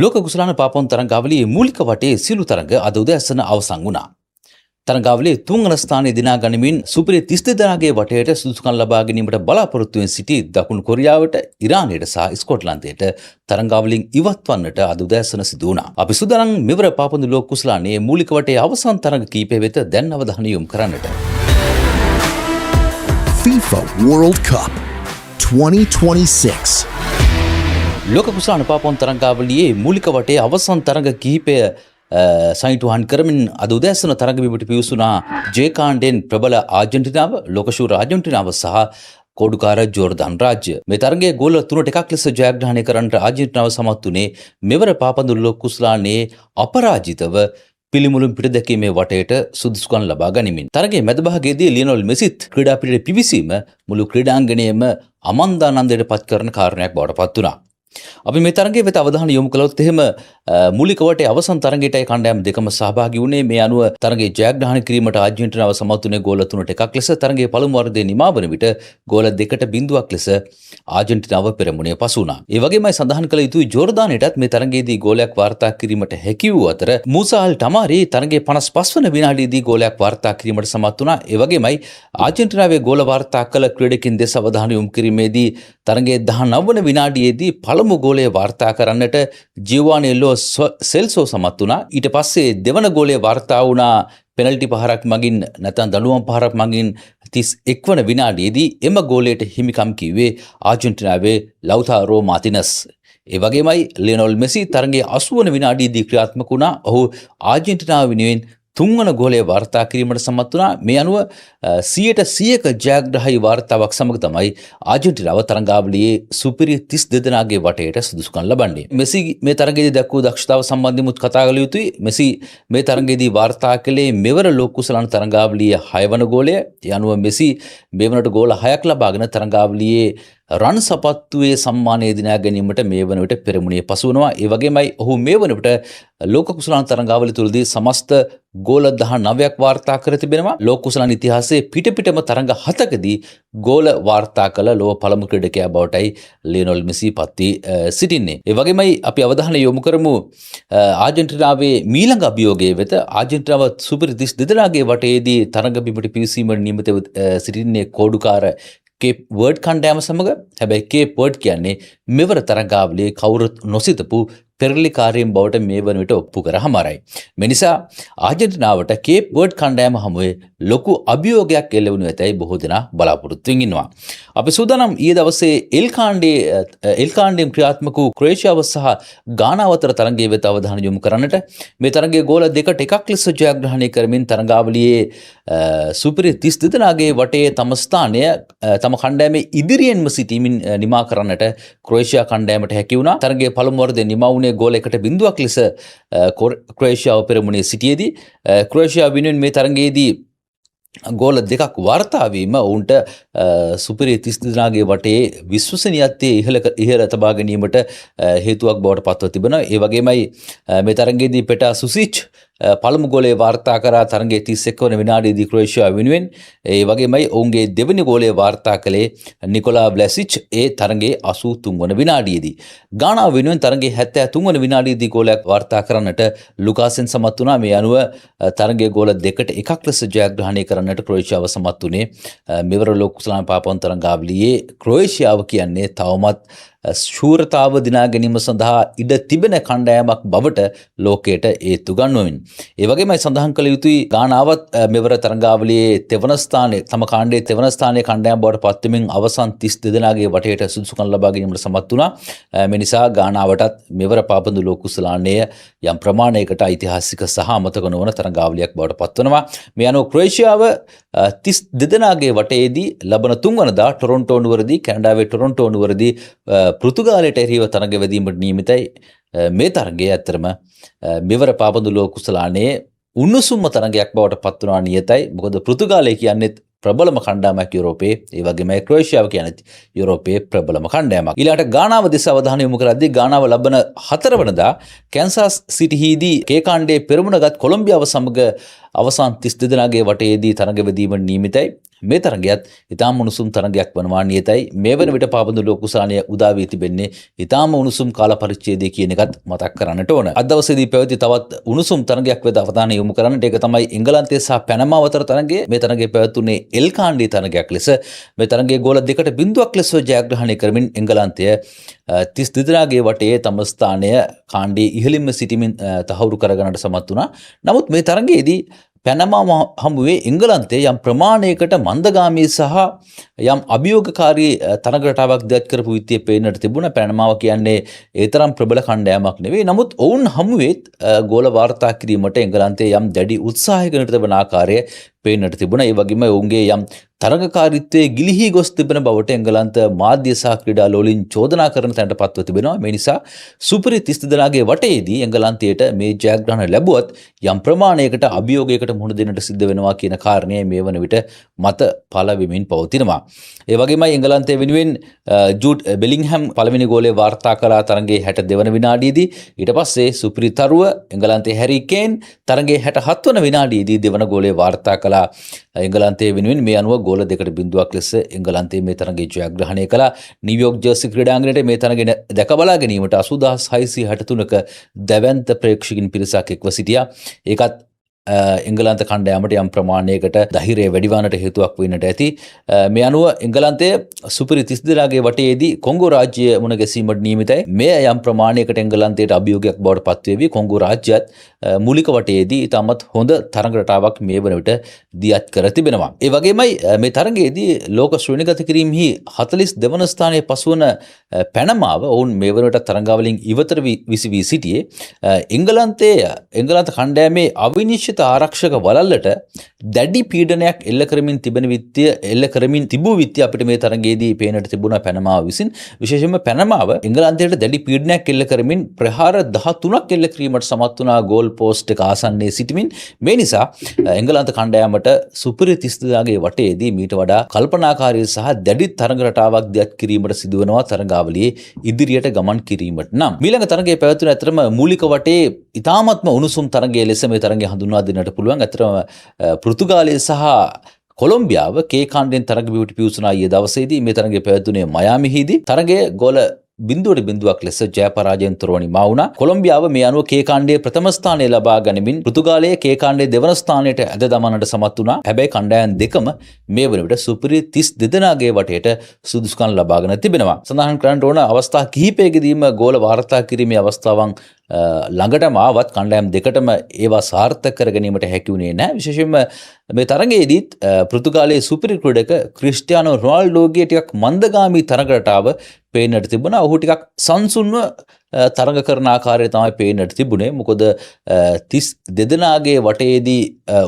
ලෝක කුසලාන පාපොන් තරංගාවලියේ මූලික වටේ සියලු තරඟ අද උදෑසන අවසන් වුණා. තරංගාවලියේ තුන්වන ස්ථානයේ දිනා ගනිමින් සුපිරි 32 දෙනාගේ වටේට සුදුසුකම් ලබා ගැනීමට බලාපොරොත්තු වෙන සිටි දකුණු කොරියාවට, ඉරානයට සහ ස්කොට්ලන්තයට තරංගාවලින් ඉවත් වන්නට අද උදෑසන සිදු වුණා. අපි සූදානම් මෙවර පාපොන්දු ලෝක කුසලානයේ මූලික වටේ අවසන් තරඟ කීපය වෙත දැන් අවධානය යොමු කරන්නට. FIFA World Cup 2026. ලෝක කුසලාන පාපොන් තරංගාවලියේ මූලික වටේ අවසන් තරඟ කිහිපය සනිටුහන් කරමින් අද උදෑසන තරඟ බිමට පිවිසුණා ජේ කාණ්ඩෙන් ප්‍රබල ආජන්ටිනාව, ලෝකශූර ආජන්ටිනාව සහ කෝඩුකාර ජෝර්දාන් රාජ්‍ය. මේ තරගයේ ගෝල 3-1 ලෙස ජයග්‍රහණය කරන්නට ආජන්ටිනාව සමත් වුණේ මෙවර පාපොන්දු ලෝක කුසලානයේ අපරාජිතව පිළිමුළුම් පිට දැකීමේ වටේට සුදුසුකම් ලබා ගනිමින්. තරගයේ මැදභාගයේදී ලියනොල් මෙසිත් ක්‍රීඩා පිටට පිවිසීම මුළු ක්‍රීඩාංගණයම අමන්දානන්දයට පත් කරන කාරණයක් බවට පත් වුණා. අපි මේ තරගයේ වෙත අවධානය යොමු කළොත් එහෙම මූලික වටේ අවසන් තරගයටයි කණ්ඩායම් දෙකම සහභාගී වුණේ. මේ අනුව තරගයේ ජයග්‍රහණය කිරීමට ආජන්ටිනාව සමත් වුණේ ගෝල 3-1 ලෙස. තරගයේ පළමු වර්ධයේ නිමා වන විට ගෝල 2-0 ලෙස ආජන්ටිනාව පෙරමුණේ පසු වුණා. ඒ වගේමයි සඳහන් කළ යුතුයි ජෝර්දානයටත් මේ තරගයේදී ගෝලයක් වාර්තා කිරීමට හැකි වූ අතර මූසා අල් ටමාරි තරගයේ 55 වන විනාඩියේදී ගෝලයක් වාර්තා කිරීමට සමත් වුණා. ඒ වගේමයි ආජන්ටිනාවේ ගෝල වාර්තා කළ ක්‍රීඩකින් දෙස අවධානය යොමු කිරීමේදී තරගයේ 19 වන විනාඩියේදී පළමු ගෝලය වාර්තා කරන්නට ජිවානෙල්ලෝ සෙල්සෝ සමත් වුණා. ඊට පස්සේ දෙවන ගෝලය වාර්තා වුණා පෙනල්ටි පහරක් මගින් නැත්නම් දඬුවම් පහරක් මගින් 31 වන විනාඩියේදී එම ගෝලයට හිමිකම් කිව්වේ ආජන්ටිනාවේ ලව්තාරෝ මාටිනස්. ඒ වගේමයි ලියනොල් මෙසි තරගයේ 80 වන විනාඩියේදී ක්‍රියාත්මක වුණා. ඔහු ආජන්ටිනාව වෙනුවෙන් තුන්වන ගෝලය වාර්තා කිරීමට සමත් වුණා. මේ අනුව 100% ජයග්‍රහී වාර්තාවක් සමග තමයි ආජන්ටිනාව තරඟාවලියේ සුපිරි 32 දෙනාගේ වටේට සුදුසුකම් ලබන්නේ. මෙසි මේ තරගයේදී දක්වූ දක්ෂතාව සම්බන්ධයෙන් මුත් කතා කළ යුතුයි. මෙසි මේ තරගයේදී වාර්තා කළේ මෙවර ලෝක කුසලාන තරඟාවලියේ 6 වන ගෝලය. ඒ අනුව මෙසි මේ වනට ගෝල 6ක් ලබාගෙන තරඟාවලියේ රන් සපත්තුවේ සම්මානය දිනා ගැනීමට මේ වන විට පෙරමුණේ පසු වෙනවා. ඒ වගේමයි ඔහු මේ වන විට ලෝක කුසලාන තරඟාවලිය තුලදී සමස්ත ගෝල 19ක් වාර්තා කර තිබෙනවා. ලෝක කුසලාන ඉතිහාසයේ පිටම තරඟ 7කදී ගෝල වාර්තා කළ ලෝක පළමු ක්‍රීඩකයා බවටයි ලියනොල් මෙසි පත් වී සිටින්නේ. ඒ වගේමයි අපි අවධානය යොමු කරමු ආජන්ටිනාවේ මීළඟ අභියෝගයේ වෙත. ආජන්ටිනාව සුපිරි 32 දෙනාගේ වටේදී තරඟ බිමට පිවිසීමට නියමිතව සිටින්නේ කෝඩුකාර කේප් වර්ඩ් කණ්ඩායම සමග. හැබැයි කේප් වර්ඩ් කියන්නේ මෙවර තරඟාවලියේ කවුරුත් නොසිතපු පෙරලිකාරයෙන් බවට මේ වන විට ඔප්පු කර හමාරයි. මේ නිසා ආජන්ටිනාවට කේප් වර්ඩ් කණ්ඩායම හමුවේ ලොකු අභියෝගයක් එල්ල වුණු ඇතැයි බොහෝ දෙනා බලාපොරොත්තු වෙමින් ඉන්නවා. අපි සූදානම් ඊයේ දවසේ එල් කාණ්ඩයෙන් ක්‍රියාත්මක වූ ක්‍රෝේෂියාව සහ ගානාව අතර තරගයේ වෙත අවධානය යොමු කරන්නට. මේ තරගයේ ගෝල 2-1 ලෙස ජයග්‍රහණය කරමින් තරඟාවලියේ සුපිරි 32 දෙනාගේ වටේ තම ස්ථානය තම කණ්ඩායමේ ඉදිරියෙන්ම සිටීමෙන් නිමා කරන්නට ක්‍රෝේෂියා කණ්ඩායමට හැකි වුණා. තරගයේ පළමු වර්ධයේ නිමා වුණේ ගෝල 1-0 ලෙස ක්‍රෝේෂියාව පෙරමුණේ සිටියේදී ක්‍රෝේෂියාව වෙනුවෙන් මේ තරගයේදී ගෝල 2ක් වාර්තා වීම ඔවුන්ට සුපිරි 32 දෙනාගේ වටේ විශ්වසනීයත්වයේ ඉහළ තබා ගැනීමට හේතුවක් බවට පත්ව තිබෙනවා. ඒ වගේමයි මේ තරගයේදී පෙටා සුසිච් පළමු ගෝලය වාර්තා කරා තරගයේ 31 වන විනාඩියේදී ක්‍රෝේෂියාව වෙනුවෙන්. ඒ වගේමයි ඔවුන්ගේ දෙවෙනි ගෝලය වාර්තා කළේ නිකොලා බ්ලැසිච් ඒ තරගයේ 83 වන විනාඩියේදී. ගානාව වෙනුවෙන් තරගයේ 73 වන විනාඩියේදී ගෝලයක් වාර්තා කරන්නට ලුකාසෙන් සමත් වුණා. මේ අනුව තරගයේ ගෝල 2-1 ලෙස ජයග්‍රහණය කරන්නට ක්‍රෝේෂියාව සමත් වුණේ. මෙවර ලෝක කුසලාන පාපොන් තරඟාවලියේ ක්‍රෝේෂියාව කියන්නේ තවමත් ශූරතාව දිනා ගැනීම සඳහා ඉඩ තිබෙන කණ්ඩායමක් බවට ලෝකයට ඒත්තු ගන්වමින්. ඒ වගේමයි සඳහන් කළ යුතුයි ගානාවත් මෙවර තරඟාවලියේ තෙවන ස්ථානයේ තම කාණ්ඩයේ තෙවන ස්ථානයේ කණ්ඩායම බවට පත් වෙමින් අවසන් 32 දෙනාගේ වටේට සුදුසුකම් ලබා ගැනීමට සමත් වුණා. මේ නිසා ගානාවටත් මෙවර පාපොන්දු ලෝක කුසලානය යම් ප්‍රමාණයකට ඓතිහාසික සහ අමතක නොවන තරඟාවලියක් බවට පත් වෙනවා. මේ අනුව ක්‍රෝේෂියාව 32 දෙනාගේ වටේදී ලබන 3 වනදා ටොරොන්ටෝ නුවරදී කැනඩාවේ ටොරොන්ටෝ නුවරදී පෘතුගාලයට එරෙහිව තරග වැදීමට නියමිතයි. මේ තරගය ඇත්තරම මෙවර පාපොන්දු ලෝක කුසලානයේ උණුසුම්ම තරගයක් බවට පත් වුණා නියතයි. මොකද පෘතුගාලය කියන්නේ ප්‍රබලම කණ්ඩායමක් යුරෝපයේ. ඒ වගේම ක්‍රෝේෂියාව කියන්නේ යුරෝපයේ ප්‍රබලම කණ්ඩායමක්. ඊළාට ගානාව දෙස අවධානය යොමු කරද්දී ගානාව ලබන 4 වනදා කැන්සස් සිටිහිදී කේ කාණ්ඩයේ පෙරමුණගත් කොලොම්බියාව සමග අවසන් 32 දෙනාගේ වටේදී තරග වැදීමට නියමිතයි. මේ තරගයත් ඉතාම උණුසුම් තරගයක් වනවා නියතයි. මේ වන විට පාපන්දු ලෝක කුසලානය උදා වී තිබෙන්නේ ඉතාම උණුසුම් කාල පරිච්ඡේදය කියන එකත් මතක් කරන්නට ඕන. අද දවසේදී පැවති තවත් උණුසුම් තරගයක් වෙත අවධානය යොමු කරන්නට. ඒක තමයි එංගලන්තය සහ පැනමාව අතර තරගය. මේ තරගය පැවතුනේ එල් කාණ්ඩේ තරගයක් ලෙස. මේ තරගයේ ගෝල 2-0ක් ලෙස ජයග්‍රහණය කරමින් එංගලන්තය 32 දෙනාගේ වටේ තම ස්ථානය කාණ්ඩේ ඉහළින්ම සිටමින් තහවුරු කරගන්නට සමත් වුණා. නමුත් මේ තරගයේදී පැනමාව හමුවේ එංගලන්තයේ යම් ප්‍රමාණයකට මන්දගාමී සහ යම් අභියෝගකාරී තරග රටාවක් දියත් කරපු විත්තිය පේන්නට තිබුණා. පැනමාව කියන්නේ ඒ තරම් ප්‍රබල කණ්ඩායමක් නෙවෙයි. නමුත් ඔවුන් හමුවේ ගෝල වාර්තා කිරීමට එංගලන්තයේ යම් දැඩි උත්සාහයකට තිබෙන ආකාරය පේන්නට තිබුණා. ඒ වගේම ඔවුන්ගේ යම් තරගකාරීත්වයේ ගිලිහි ගොස් තිබෙන බවට එංගලන්ත මාධ්‍ය සහ ක්‍රීඩා ලෝලීන් චෝදනා කරන තැනට පත්ව තිබෙනවා. මේ නිසා සුපිරි 32 දෙනාගේ වටේදී එංගලන්තයට මේ ජයග්‍රහණ ලැබුවත් යම් ප්‍රමාණයකට අභියෝගයකට මුහුණ දෙන්නට සිද්ධ වෙනවා කියන කාරණය මේ වන විට මත පළ වෙමින් පවතිනවා. ඒ වගේමයි එංගලන්තය වෙනුවෙන් ජූඩ් බෙලින්ග්හම් පළවෙනි ගෝලය වාර්තා කළා තරගයේ 62 වන විනාඩියේදී. ඊට පස්සේ සුපිරි තරුව එංගලන්තයේ හැරි කේන් තරගයේ 67 වන විනාඩියේදී දෙවන ගෝලය වාර්තා කළා. එංගලන්තය වෙනුවෙන් මේ අනුව ගෝල 2-0ක් ලෙස එංගලන්තය මේ තරගයේ ජයග්‍රහණය කළා. නිව්යෝක් ජර්සි ක්‍රීඩාංගණයට මේ තරගය දැක බලා ගැනීමට 80663ක දැවැන්ත ප්‍රේක්ෂකින් පිරිසක් එක්ව සිටියා. ඒකත් එංගලන්ත කණ්ඩායමට යම් ප්‍රමාණයකට ධෛර්යය වැඩිවන්නට හේතුවක් වෙන්නට ඇති. මේ අනුව එංගලන්තය සුපිරි 32 දෙනාගේ වටේදී කොංගෝ රාජ්‍ය මුණ ගැසීමට නියමිතයි. මේ යම් ප්‍රමාණයකට එංගලන්තයට අභියෝගයක් බවට පත්වේවි. කොංගෝ රාජ්‍යයත් මූලික වටේදී ඉතාමත් හොඳ තරඟ රටාවක් මේ වන විට දියත් කර තිබෙනවා. ඒ වගේමයි මේ තරගයේදී ලෝක ශ්‍රේණිගත කිරීමෙහි 42 වන ස්ථානයේ පසුවන පැනමාව ඔවුන් මේ වන විට තරඟාවලින් ඉවතට විසි වී සිටියේ. එංගලන්ත කණ්ඩායමේ අවිනිශ්චිත ආරක්ෂක වළල්ලට දැඩි පීඩනයක් එල්ල කරමින් තිබූ විත්තිය අපිට මේ තරගයේදී පේනට තිබුණා පැනමාව විසින්. විශේෂයෙන්ම පැනමාව එංගලන්තයට දැඩි පීඩනයක් එල්ල කරමින් ප්‍රහාර 13ක් එල්ල කිරීමට සමත් වුණා ගෝල් පෝස්ට් එක ආසන්නයේ සිටමින්. මේ නිසා එංගලන්ත කණ්ඩායමට සුපිරි 32 දාගේ වටේදී මීට වඩා කල්පනාකාරී සහ දැඩි තරග රටාවක් දියත් කිරීමට සිදුවනවා තරගාවලියේ ඉදිරියට ගමන් කිරීමට නම්. ඊළඟ තරගයේ පැවතුන අතරම මූලික වටේ ඉතාමත්ම උණුසුම් තරගයේ ලෙස මේ තරගය හඳුන්වා දෙන්නට පුළුවන්. අතරම පෘතුගාලය සහ කොලොම්බියාව කේ කාණ්ඩෙන් තරග බිමට පිවිසුනා ඊයේ දවසේදී. මේ තරගය පැවතුනේ මයාමිහිදී. තරගය ගෝල 0-0ක් ලෙස ජය පරාජයෙන් තොරව නිමා වුණා. කොලොම්බියාව මේ අනුව කේ කාණ්ඩයේ ප්‍රථම ස්ථානය ලබා ගනිමින් පෘතුගාලයේ කේ කාණ්ඩයේ දෙවන ස්ථානයට ඇද දමන්නට සමත් වුණා. හැබැයි කණ්ඩායම් දෙකම මේ වන විට සුපිරි 32 දෙනාගේ වටේට සුදුසුකම් ලබාගෙන තිබෙනවා. සඳහන් කරන්න ඕන අවස්ථා කිහිපයකදීම ගෝල වාර්තා කිරීමේ අවස්ථාවන් ළඟටම ආවත් කණ්ඩායම් දෙකටම ඒවා සාර්ථක කර ගැනීමට හැකි වුණේ නැහැ. විශේෂයෙන්ම මේ තරගයේදීත් පෘතුගාලයේ සුපිරි ක්‍රීඩක ක්‍රිස්ටියානෝ රොනාල්ඩෝගේ ටිකක් මන්දගාමී තරග රටාව පේන්නට තිබුණා. ඔහු ටිකක් සංසුන්ව තරග කරන ආකාරය තමයි පේන්නට තිබුණේ. මොකද 32 දෙනාගේ වටේදී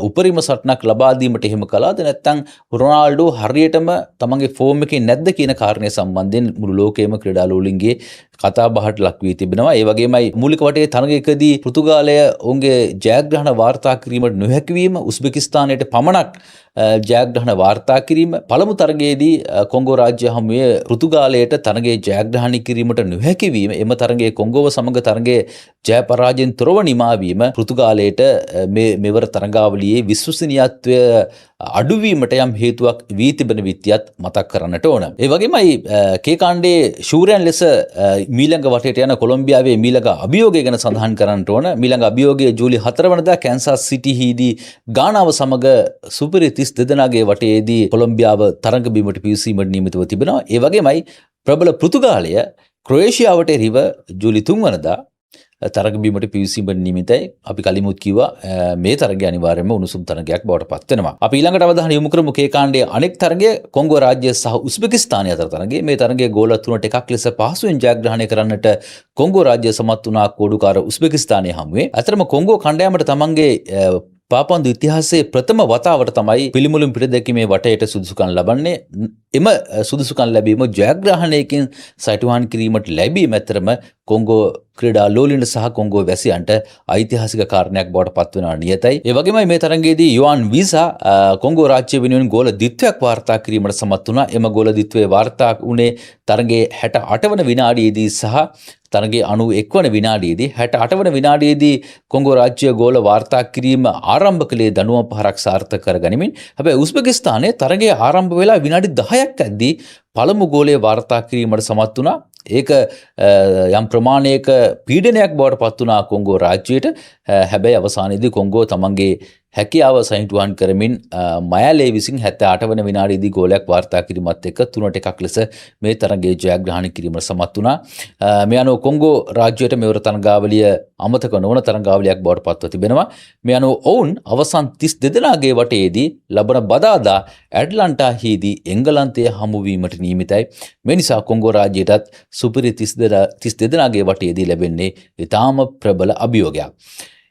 උපරිම සටනක් ලබා දීමට එහෙම කළාද නැත්නම් රොනාල්ඩෝ හරියටම තමන්ගේ ෆෝම් එකේ නැද්ද කියන කාරණය සම්බන්ධයෙන් මුළු ලෝකයේම ක්‍රීඩා ලෝලින්ගේ කතා බහට ලක් වී තිබෙනවා. ඒ වගේමයි මූලික වටේ තරගයකදී පෘතුගාලය ඔවුන්ගේ ජයග්‍රහණ වාර්තා කිරීමට නොහැකි වීම, උස්බෙකිස්තානයට පමණක් ජයග්‍රහණ වාර්තා කිරීම, පළමු තරගයේදී කොංගෝ රාජ්‍ය හමුවේ පෘතුගාලයට තරගයේ ජයග්‍රහණය කිරීමට නොහැකි වීම, එම තරගයේ කොංගෝව සමග තරගයේ ජය පරාජයෙන් තොරව නිමා වීම පෘතුගාලයට මෙවර තරගාවලියේ විශ්වසනීයත්වය අඩුවීමට යම් හේතුවක් වී තිබෙන විත්තියත් මතක් කරන්නට ඕන. ඒ වගේමයි කේ කාණ්ඩයේ ශූරයන් ලෙස මීළඟ වටේට යන කොලොම්බියාවේ මීළඟ අභියෝගය ගැන සඳහන් කරන්නට ඕන. මීළඟ අභියෝගය ජූලි 4 වෙනිදා කැන්සස් සිටිහිදී ගානාව සමග සුපිරි 32 දෙනාගේ වටේදී කොලොම්බියාව තරඟ බිමට පිවිසීමට නියමිතව තිබෙනවා. ඒ වගේමයි ප්‍රබල පෘතුගාලය ක්‍රොයේෂියාවට එරෙහිව ජූලි 3 වෙනිදා තරග බිමට පිවිසීමට නියමිතයි. අපි කලිමුත් කිව්වා මේ තරගය අනිවාර්යයෙන්ම උණුසුම් තරගයක් බවට පත් වෙනවා. අපි ඊළඟට අවධානය යොමු කරමු කේ කාණ්ඩයේ අනෙක් තරගය කොංගෝ රාජ්‍ය සහ උස්බෙකිස්තානය අතර තරගය. මේ තරගයේ ගෝල 3ට 1ක් ලෙස පහසුවෙන් ජයග්‍රහණය කරන්නට කොංගෝ රාජ්‍ය සමත් වුණා කෝඩුකාර උස්බෙකිස්තානය හමුවේ. අතරම කොංගෝ කණ්ඩායමට තමන්ගේ පාපන්දු ඉතිහාසයේ ප්‍රථම වතාවට තමයි පිළිමුලින් පිටදැකීමේ වටේට සුදුසුකම් ලබන්නේ. එම සුදුසුකම් ලැබීම ජයග්‍රහණයකින් සයිටුහන් කිරීමට ලැබීම ඇතරම කොංගෝ ක්‍රීඩා ලෝලින්ට සහ කොංගෝ වැසියන්ට ඓතිහාසික කාරණයක් බවට පත් වෙනවා නියතයි. ඒ වගේමයි මේ තරගයේදී යුවන් වීසා කොංගෝ රාජ්‍ය වෙනුවෙන් ගෝල ද්විත්වයක් වාර්තා කිරීමට සමත් වුණා. එම ගෝල ද්විත්වයේ වාර්තා වුණේ තරගයේ 68 වන විනාඩියේදී සහ තරගේ 91 වන විනාඩියේදී 68 වන විනාඩියේදී කොංගෝ රාජ්‍ය ගෝල වාර්තා කිරීම ආරම්භ කළේ දනුවම් පහරක් සාර්ථක කර ගනිමින්. හැබැයි උස්බෙකිස්තානයේ තරගය ආරම්භ වෙලා විනාඩි 10ක් ඇද්දී පළමු ගෝලය වාර්තා කිරීමට සමත් වුණා. ඒක යම් ප්‍රමාණයක පීඩනයක් බවට පත් වුණා කොංගෝ රාජ්‍යයට. හැබැයි අවසානයේදී කොංගෝ තමන්ගේ හැකියාව සහිතුවන් කරමින් මයාලේ විසින් 78 වන විනාඩියේදී ගෝලයක් වාර්තා කිරීමත් එක්ක 3-1 ලෙස මේ තරගයේ ජයග්‍රහණය කිරීමට සමත් වුණා. මේ අනුව කොංගෝ රාජ්‍යයට මෙවර තරගාවලිය අමතක නොවන තරගාවලියක් බවට පත්ව තිබෙනවා. මේ අනුව ඔවුන් අවසන් 32 දෙනාගේ වටයේදී ලබන බදාදා ඇට්ලන්ටාහිදී එංගලන්තය හමු වීමට නියමිතයි. මේ නිසා කොංගෝ රාජ්‍යයටත් සුපිරි 32 දෙනාගේ වටයේදී ලැබෙන්නේ ඉතාම ප්‍රබල අභියෝගයක්.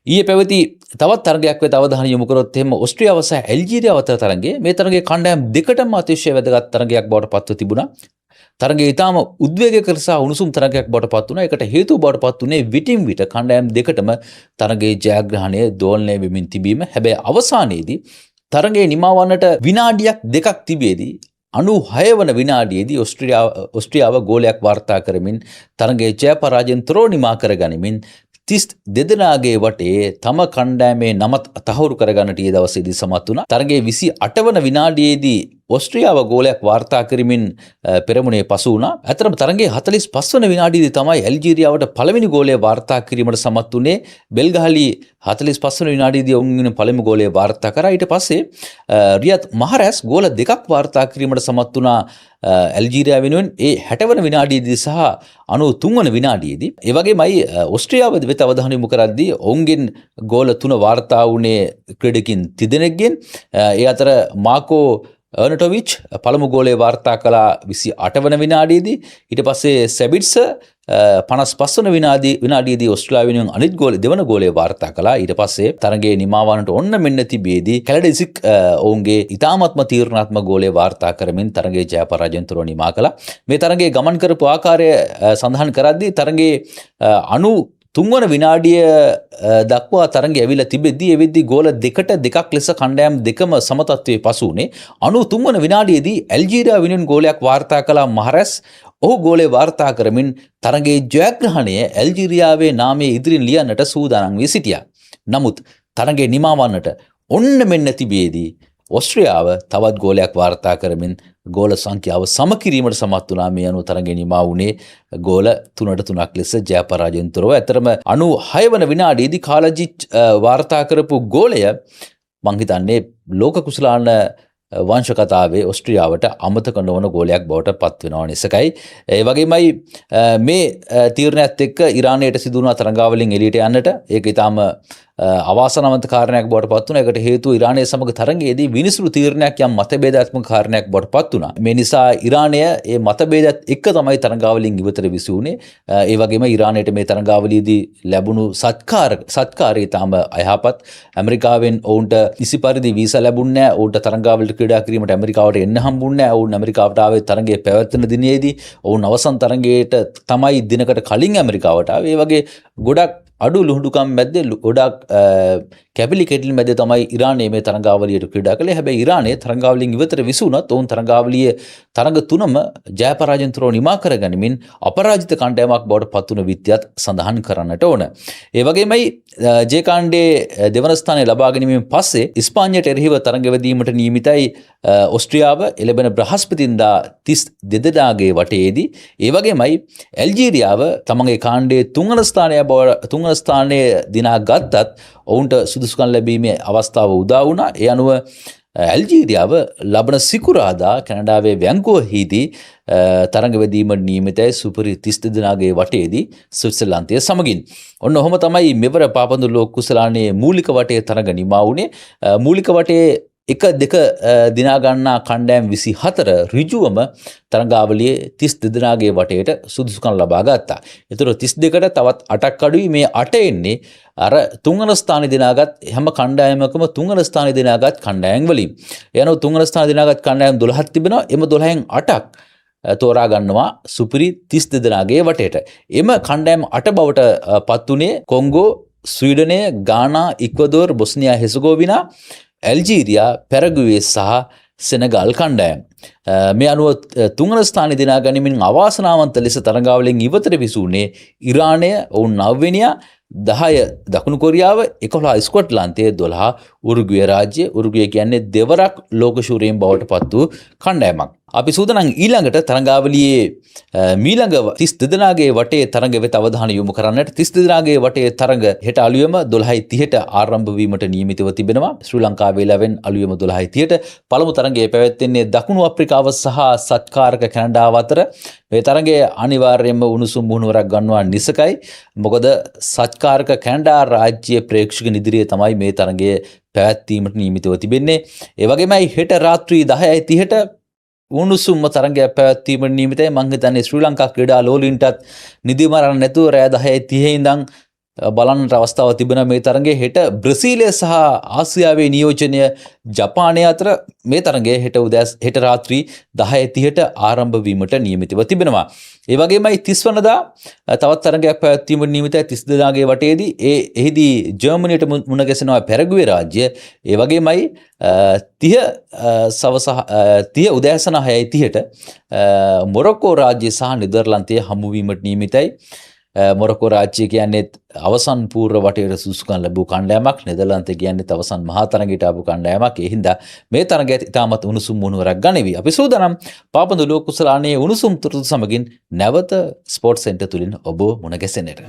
ඊයේ පැවති තවත් තරගයක් වෙත අවධානය යොමු කරොත් එහෙම ඕස්ට්‍රියාව සහ ඇල්ජීරියාව අතර තරගය මේ තරගයේ කණ්ඩායම් දෙකටම අතිශය වැදගත් තරගයක් බවට පත්ව තිබුණා. තරගය ඉතාම උද්වේගකර සහ උණුසුම් තරගයක් බවට පත් වුණා. ඒකට හේතුව බවට පත් වුණේ විටින් විට කණ්ඩායම් දෙකටම තරගයේ ජයග්‍රහණය දෝලණය වෙමින් තිබීම. හැබැයි අවසානයේදී තරගයේ නිමවන්නට විනාඩියක් දෙකක් තිබෙදී 96 වන විනාඩියේදී ඕස්ට්‍රියාව ගෝලයක් වාර්තා කරමින් තරගයේ ජය පරාජයෙන් තොරව නිමා කර ගනිමින් 32 දෙනාගේ වටේ තම කණ්ඩායමේ නමත් තහවුරු කරගන්නට ඊ දවසේදී සමත් වුණා. තරගයේ 28 වන විනාඩියේදී ඕස්ට්‍රියාව ගෝලයක් වාර්තා කරමින් පෙරමුණේ පසු වුණා. අතරම තරගයේ 45 වන විනාඩියේදී තමයි ඇල්ජීරියාවට පළවෙනි ගෝලය වාර්තා කිරීමට සමත් වුණේ. බෙල්ගහලි 45 වන විනාඩියේදී ඔවුන් පළමු ගෝලය වාර්තා කරා. ඊට පස්සේ රියත් මහරැස් ගෝල දෙකක් වාර්තා කිරීමට සමත් වුණා ඇල්ජීරියාව වෙනුවෙන් ඒ 60 වන විනාඩියේදී සහ 93 වන විනාඩියේදී. ඒ වගේමයි ඕස්ට්‍රියාව වෙත අවධානය යොමු කරද්දී ඔවුන්ගෙන් ගෝල 3 වාර්තා වුණේ ක්‍රීඩකින් 3 දෙනෙක්ගෙන්. ඒ අතර මාකෝ අර්නටොවිච් පළමු ගෝලය වාර්තා කළා 28 වන විනාඩියේදී. ඊට පස්සේ සෙබිට්ස් 55 වන විනාඩියේදී ඕස්ට්‍රේලියාව වෙනුවෙන් අනිත් දෙවන ගෝලය වාර්තා කළා. ඊට පස්සේ තරගයේ නිමවන්නට ඔන්න මෙන්න තිබෙදී කැලඩිසික් ඔවුන්ගේ ඉතාමත්ම තීරණාත්මක ගෝලය වාර්තා කරමින් තරගයේ ජය පරාජයෙන් තොරව නිමා කළා. මේ තරගයේ ගමන් කරපු ආකාරය සඳහන් කරද්දී තරගයේ 93 වන විනාඩිය දක්වා තරගය ඇවිල්ලා තිබෙද්දී එවෙද්දී ගෝල දෙකක් ලෙස කණ්ඩායම් දෙකම සමතත්වයේ පසු වුණේ. 93 වන විනාඩියේදී ඇල්ජීරියාව වෙනුවෙන් ගෝලයක් වාර්තා කළා මහරැස්. ඔහු ගෝලය වාර්තා කරමින් තරගයේ ජයග්‍රහණය ඇල්ජීරියාවේ නාමයේ ඉදිරියෙන් ලියන්නට සූදානම් වී සිටියා. නමුත් තරගයේ නිමවන්නට ඔන්න මෙන්න තිබෙදී ඕස්ට්‍රියාව තවත් ගෝලයක් වාර්තා කරමින් ගෝල සංඛ්‍යාව සම කිරීමට සමත් වුණා. මේ අනුව තරගය නිමා වුණේ ගෝල 3-3ක් ලෙස ජය පරාජයෙන් තොරව. අතරම 96 වන විනාඩියේදී කාලජිච් වාර්තා කරපු ගෝලය මං හිතන්නේ ලෝක කුසලාන වංශ කතාවේ ඕස්ට්‍රියාවට අමතක නොවන ගෝලයක් බවට පත් වෙනවා නිසකයි. ඒ වගේමයි මේ තීරණයත් එක්ක ඉරානයට සිදු වුණා තරඟාවලින් එළියට යන්නට. ඒක ඊටාම අවාසනාවන්ත කාරණයක් බවට පත් වුණා. ඒකට හේතුව ඉරානය සමග තරගයේදී විනිසුරු තීරණයක් යම් මතභේදාත්මක කාරණයක් බවට පත් වුණා. මේ නිසා ඉරානය මේ මතභේදات එක්ක තමයි තරගාවලින් ඉවතට විසුනේ. ඒ වගේම ඉරානයට මේ තරගාවලියේදී ලැබුණු සත්කාරය තාම අයහපත්. ඇමරිකාවෙන් ඔවුන්ට කිසි පරිදි වීසා ලැබුණේ නැහැ. ඔවුන්ට තරගාවලියට ක්‍රීඩා කිරීමට ඇමරිකාවට එන්න හම්බුන්නේ නැහැ. ඔවුන් ඇමරිකාවට ආවේ තරගයේ පැවැත්වෙන දිනේදී. ඔවුන් අවසන් තරගයට තමයි දිනකට කලින් ඇමරිකාවට ආවේ. ඒ වගේ ගොඩක් අඩු ලුහුඩුකම් මැද්දේ ගොඩක් කැපිලි කෙටිලි මැද්දේ තමයි ඉරානයේ මේ තරඟාවලියට ක්‍රීඩා කළේ. හැබැයි ඉරානයේ තරඟාවලියෙන් ඉවතට විසුණත් ඔවුන් තරඟාවලියේ තරඟ තුනම ජය පරාජයෙන් තොරව නිමා කරගනිමින් අපරාජිත කණ්ඩායමක් බවට පත් වුණ විත්‍යත් සඳහන් කරන්නට ඕන. ඒ වගේමයි ජේ කාණ්ඩේ දෙවන ස්ථානය ලබා ගැනීමෙන් පස්සේ ඉස්පාඤ්ඤයට එරෙහිව තරඟ වැදීමට නියමිතයි ඕස්ට්‍රියාව එළඹෙන බ්‍රහස්පතින්දා 32 දෙනාගේ වටයේදී. ඒ වගේමයි ඇල්ජීරියාව තමන්ගේ කාණ්ඩයේ තුන්වන ස්ථානය දිනා ගත්තත් ඔවුන්ට සුදුසුකම් ලැබීමේ අවස්ථාව උදා වුණා. ඒ අනුව ඇල්ජීරියාව ලබන සිකුරාදා කැනඩාවේ වැන්කූවර්හිදී තරඟ වැදීමට නියමිතයි සුපිරි 32 දෙනාගේ වටයේදී ස්විට්සර්ලන්තය සමගින්. ඔන්න ඔහොම තමයි මෙවර පාපන්දු ලෝක කුසලානයේ මූලික වටයේ තරඟ නිමා වුණේ. මූලික වටයේ 1-2 දිනා ගන්නා කණ්ඩායම් 24 ඍජුවම තරඟාවලියේ 32 දෙනාගේ වටේට සුදුසුකම් ලබා ගත්තා. ඒතර 32ට තවත් 8ක් අඩුයි. මේ 8 එන්නේ අර තුන්වන ස්ථානයේ දිනාගත් හැම කණ්ඩායමකම තුන්වන ස්ථානයේ දිනාගත් කණ්ඩායම් වලින්. එයano තුන්වන ස්ථානයේ දිනාගත් කණ්ඩායම් 12ක් තිබෙනවා. එම 12න් 8ක් තෝරා ගන්නවා සුපිරි 32 දෙනාගේ වටේට. එම කණ්ඩායම් 8 බවට පත් උනේ කොංගෝ, ස්වීඩනය, ගානා, ඉක්වදෝර්, බොස්නියා හෙසගෝවිනා, ඇල්ජීරියා, පැරගුවේ සහ සෙනගල් කණ්ඩායම්. මේ අනුව තුන්වන ස්ථානයේ දිනා ගනිමින් අවාසනාවන්ත ලෙස තරඟාවලින් ඉවතට විසුනේ ඉරානය, ඔවුන් 9 වෙනියා, 10 දකුණු කොරියාව, 11 ස්කොට්ලන්තය, 12 උරුග්වේ රාජ්‍ය. උරුග්වේ කියන්නේ දෙවරක් ලෝක ශූරයන් බවට පත් වූ කණ්ඩායමක්. අපි සූදානම් ඊළඟට තරඟාවලියේ මීළඟ 32 දෙනාගේ වටේ තරඟ වෙත අවධානය යොමු කරන්නට. 32 දෙනාගේ වටේ තරඟ හෙට අලුයම 12:30ට ආරම්භ වීමට නියමිතව තිබෙනවා. ශ්‍රී ලංකාවේ 11 අලුයම 12:30ට පළමු තරඟය පැවැත්වෙන්නේ දකුණු අප්‍රිකාව සහ සත්කාරක කැනඩාව අතර. මේ තරඟය අනිවාර්යයෙන්ම උණුසුම් මුහුණුවරක් ගන්නවා නිසකයි. මොකද සත්කාරක කැනඩා රාජ්‍ය ප්‍රේක්ෂකයන් ඉදිරියේ තමයි මේ තරඟය පැවැත්වීමට නියමිතව තිබෙන්නේ. ඒ වගේමයි හෙට රාත්‍රී 10:30ට උණුසුම්ම තරඟයක් පැවැත්වීමට නියමිතයි. මං හිතන්නේ ශ්‍රී ලංකා ක්‍රීඩා ලෝලීන්ටත් නිදි මරන්න නැතුව රෑ 10:30 ඉඳන් බලන්නට අවස්ථාව තිබෙන මේ තරඟයේ හෙට බ්‍රසීලය සහ ආසියාවේ නියෝජනය ජපානය අතර මේ තරඟය හෙට රාත්‍රී 10:30ට ආරම්භ වීමට නියමිතව තිබෙනවා. ඒ වගේමයි 30 වනදා තවත් තරඟයක් පැවැත්වීමට නියමිතයි 32 දෙනාගේ වටේදී. එහිදී ජර්මනියට මුණ ගැසෙනවා පැරගුවේ රාජ්‍ය. ඒ වගේමයි 30 උදෑසන 6:30ට මොරොක්කෝ රාජ්‍ය සහ නෙදර්ලන්තය හමු වීමට නියමිතයි. මොරොක්කෝ රාජ්‍ය කියන්නේ අවසන් පූර්ව වටේට සුසුකම් ලැබූ කණ්ඩායමක්. නෙදර්ලන්තය කියන්නේ අවසන් මහා තරඟයට ආපු කණ්ඩායමක්. ඒ හින්දා මේ තරඟයත් ඉතාමත් උණුසුම් මුහුණුවරක් ගනිවි. අපි සූදානම් පාපන්දු ලෝක කුසලානයේ උණුසුම් තොරතුරු සමගින් නැවත ස්පෝර්ට්ස් සෙන්ටර් තුලින් ඔබ මුණ ගැසෙන්නට.